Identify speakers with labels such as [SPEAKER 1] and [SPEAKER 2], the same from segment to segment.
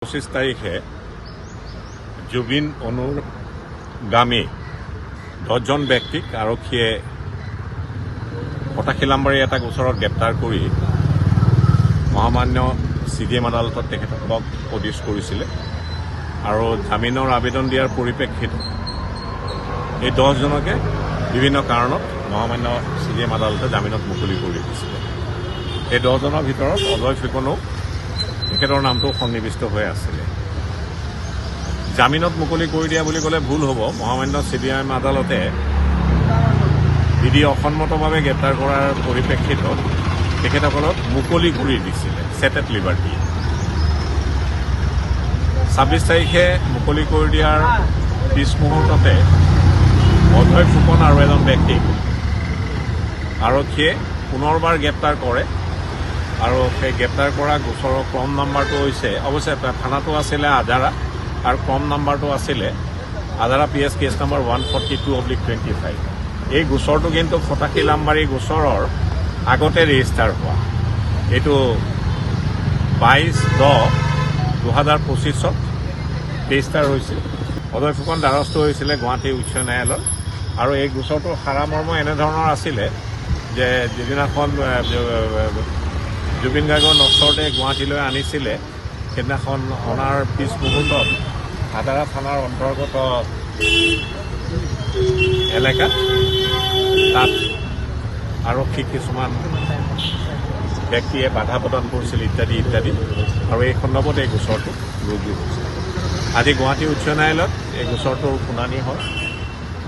[SPEAKER 1] 25 তাৰিখে জুবিন অনুগামী 10জন ব্যক্তিক আৰক্ষীয়ে ফটাখিলামবাৰী এটা গোচৰত গ্ৰেপ্তাৰ কৰি মহামান্য CDM আদালতত তেখেতক প্ৰডিউচ কৰিছিলে আৰু জামিনৰ আবেদন দিয়াৰ পৰিপ্ৰেক্ষিতত এই 10জনকে বিভিন্ন কাৰণত মহামান্য CDM আদালতে জামিনত মুকলি কৰি দিছিলে। এই 10জনৰ ভিতৰত অজয় ফুকনো তেখেতৰ নামটো সন্নিৱিষ্ট হৈ আছিলে। জামিনত মুকলি কৰি দিয়া বুলি ক'লে ভুল হ'ব। মহামান্য CDM আদালতে বিধি অসন্মতভাৱে গ্ৰেপ্তাৰ কৰাৰ পৰিপ্ৰেক্ষিতত তেখেতসকলক মুকলি কৰি দিছিলে চেটেড লিবাৰ্টি। 26 তাৰিখে মুকলি কৰি দিয়াৰ পিছ মুহূৰ্ততে অজয় ফুকন আৰু এজন ব্যক্তিক আৰক্ষীয়ে পুনৰবাৰ গ্ৰেপ্তাৰ কৰে আৰু সেই গ্ৰেপ্তাৰ কৰা গোচৰৰ ক্ৰম নাম্বাৰটো হৈছে অৱশ্যে থানাটো আছিলে আজাৰা আৰু ক্ৰম নাম্বাৰটো আছিলে আজাৰা PS কেছ নম্বৰ 142/25। এই গোচৰটো কিন্তু ফটাখিলামবাৰী গোচৰৰ আগতে ৰেজিষ্টাৰ হোৱা। এইটো 22/10/2025 ৰেজিষ্টাৰ হৈছিল। অজয় ফুকন দ্বাৰস্থ হৈছিলে গুৱাহাটী উচ্চ ন্যায়ালয়ত আৰু এই গোচৰটোৰ সাৰামৰ্ম এনেধৰণৰ আছিলে যে যিদিনাখন জুবিন গাৰ্গৰ নশ্বৰতে গুৱাহাটীলৈ আনিছিলে সেইদিনাখন অনাৰ পিছ মুহূৰ্তত আজাৰা থানাৰ অন্তৰ্গত এলেকাত তাত আৰক্ষী কিছুমান ব্যক্তিয়ে বাধা প্ৰদান কৰিছিল ইত্যাদি ইত্যাদি আৰু এই সন্দৰ্ভত এই গোচৰটো ৰুজু হৈছিল। আজি গুৱাহাটী উচ্চ ন্যায়ালয়ত এই গোচৰটোৰ শুনানি হয়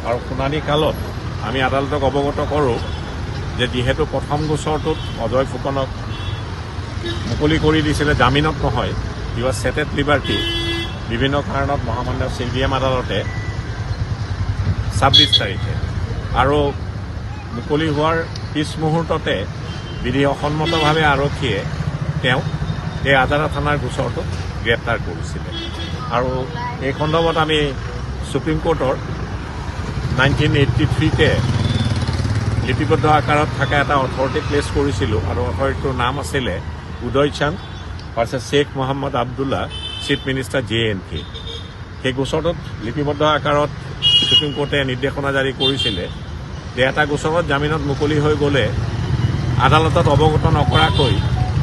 [SPEAKER 1] আৰু শুনানি কালত আমি আদালতক অৱগত কৰোঁ যে যিহেতু প্ৰথম গোচৰটোত অজয় ফুকনক মুকলি কৰি দিছিলে জামিনত নহয়, কিবা চেটেড লিবাৰ্টি, বিভিন্ন কাৰণত মহামান্য CDM আদালতে 26 তাৰিখে আৰু মুকলি হোৱাৰ পিছ মুহূৰ্ততে বিধি অসন্মতভাৱে আৰক্ষীয়ে তেওঁক এই আজাৰা থানাৰ গোচৰটোত গ্ৰেপ্তাৰ কৰিছিলে আৰু এই সন্দৰ্ভত আমি সুপ্ৰিম কোৰ্টৰ 1983তে লিপিবদ্ধ আকাৰত থকা এটা অথৰিটি প্লেচ কৰিছিলোঁ আৰু অথৰিটিটোৰ নাম আছিলে Uday Chand versus Sheikh Mohammad Abdullah chief minister JNK। সেই গোচৰটোত লিপিবদ্ধ আকাৰত সুপ্ৰিম কোৰ্টে নিৰ্দেশনা জাৰি কৰিছিলে যে এটা গোচৰত জামিনত মুকলি হৈ গ'লে আদালতত অৱগত নকৰাকৈ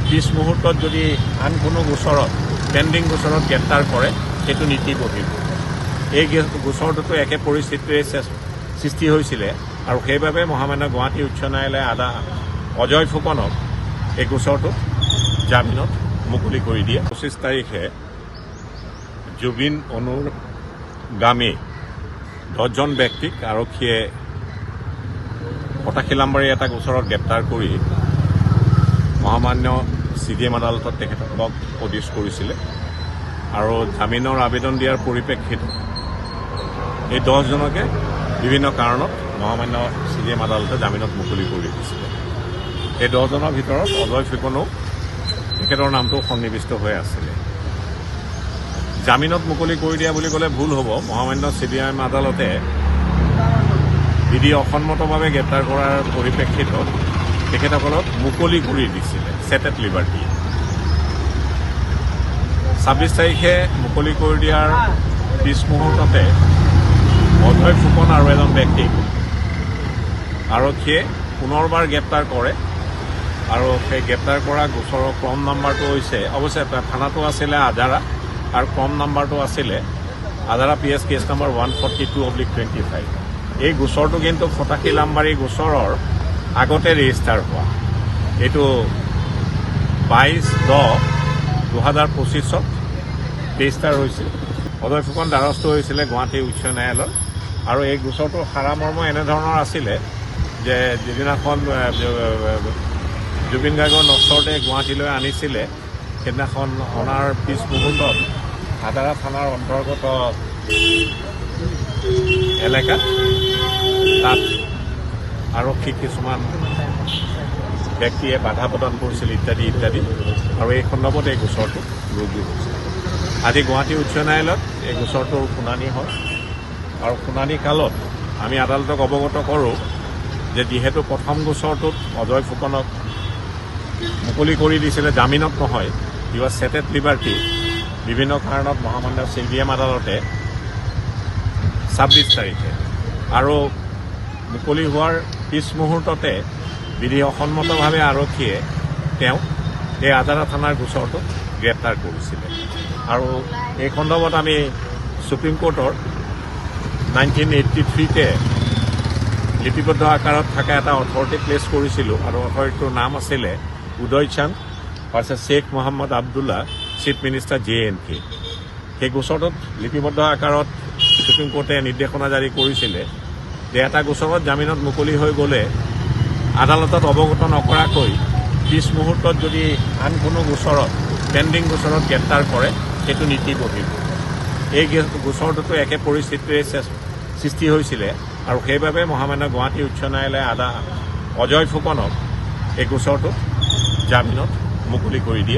[SPEAKER 1] পিছ মুহূৰ্তত যদি আন কোনো গোচৰত পেণ্ডিং গোচৰত গ্ৰেপ্তাৰ কৰে সেইটো নীতি বহিৰ্ভূত। এই গোচৰটোতো একে পৰিস্থিতিৰে সৃষ্টি হৈছিলে আৰু সেইবাবে মহামান্য গুৱাহাটী উচ্চ ন্যায়ালয়ে অজয় ফুকনক এই গোচৰটোত জামিনত মুকলি কৰি দিয়ে। 25 তাৰিখে জুবিন অনুগামী 10জন ব্যক্তিক আৰক্ষীয়ে ফটাখিলামবাৰী এটা গোচৰত গ্ৰেপ্তাৰ কৰি মহামান্য CDM আদালতত তেখেতক প্ৰডিউচ কৰিছিলে আৰু জামিনৰ আবেদন দিয়াৰ পৰিপ্ৰেক্ষিতত এই 10জনকে বিভিন্ন কাৰণত মহামান্য CDM আদালতে জামিনত মুকলি কৰি দিছিলে। এই 10জনৰ ভিতৰত অজয় ফুকনো তেখেতৰ নামটো সন্নিৱিষ্ট হৈ আছিলে। জামিনত মুকলি কৰি দিয়া বুলি ক'লে ভুল হ'ব। মহামান্য CDM আদালতে বিধি অসন্মতভাৱে গ্ৰেপ্তাৰ কৰাৰ পৰিপ্ৰেক্ষিতত তেখেতসকলক মুকলি কৰি দিছিলে চেটেড লিবাৰ্টি। 26 তাৰিখে মুকলি কৰি দিয়াৰ পিছ মুহূৰ্ততে অজয় ফুকন আৰু এজন ব্যক্তিক আৰক্ষীয়ে পুনৰবাৰ গ্ৰেপ্তাৰ কৰে আৰু সেই গ্ৰেপ্তাৰ কৰা গোচৰৰ ক্ৰম নাম্বাৰটো হৈছে অৱশ্যে থানাটো আছিলে আজাৰা আৰু ক্ৰম নাম্বাৰটো আছিলে আজাৰা PS কেছ নম্বৰ 142/25। এই গোচৰটো কিন্তু ফটাখিলামবাৰী গোচৰৰ আগতে ৰেজিষ্টাৰ হোৱা। এইটো 22/10/2025 ৰেজিষ্টাৰ হৈছিল। অজয় ফুকন দ্বাৰস্থ হৈছিলে গুৱাহাটী উচ্চ ন্যায়ালয়ত আৰু এই গোচৰটোৰ সাৰামৰ্ম এনেধৰণৰ আছিলে যে যিদিনাখন জুবিন গাৰ্গৰ নশ্বৰতে গুৱাহাটীলৈ আনিছিলে সেইদিনাখন অনাৰ পিছ মুহূৰ্তত আজাৰা থানাৰ অন্তৰ্গত এলেকাত তাত আৰক্ষী কিছুমান ব্যক্তিয়ে বাধা প্ৰদান কৰিছিল ইত্যাদি ইত্যাদি আৰু এই সন্দৰ্ভত এই গোচৰটো ৰুজু হৈছিল। আজি গুৱাহাটী উচ্চ ন্যায়ালয়ত এই গোচৰটোৰ শুনানি হয় আৰু শুনানি কালত আমি আদালতক অৱগত কৰোঁ যে যিহেতু প্ৰথম গোচৰটোত অজয় ফুকনক মুকলি কৰি দিছিলে জামিনত নহয়, কিবা চেটেড লিবাৰ্টি, বিভিন্ন কাৰণত মহামান্য CBM আদালতে 26 তাৰিখে আৰু মুকলি হোৱাৰ পিছ মুহূৰ্ততে বিধি অসন্মতভাৱে আৰক্ষীয়ে তেওঁক এই আজাৰা থানাৰ গোচৰটোত গ্ৰেপ্তাৰ কৰিছিলে। আৰু এই সন্দৰ্ভত আমি সুপ্ৰিম কোৰ্টৰ 1983তে লিপিবদ্ধ আকাৰত থকা এটা অথৰিটি প্লেচ কৰিছিলোঁ আৰু অথৰিটিটোৰ নাম আছিলে Uday Chand versus Sheikh Mohammad Abdullah, chief minister JNK। সেই গোচৰটোত লিপিবদ্ধ আকাৰত সুপ্ৰিম কোৰ্টে নিৰ্দেশনা জাৰি কৰিছিলে যে এটা গোচৰত জামিনত মুকলি হৈ গ'লে আদালতত অৱগত নকৰাকৈ পিছ মুহূৰ্তত যদি আন কোনো গোচৰত পেণ্ডিং গোচৰত গ্ৰেপ্তাৰ কৰে সেইটো নীতি বহিৰ্ভূত। এই গোচৰটোতো একে পৰিস্থিতিৰে সৃষ্টি হৈছিলে আৰু সেইবাবে মহামান্য গুৱাহাটী উচ্চ ন্যায়ালয়ে অজয় ফুকনক এই গোচৰটোত জামিনত মুকলি কৰি দিয়ে।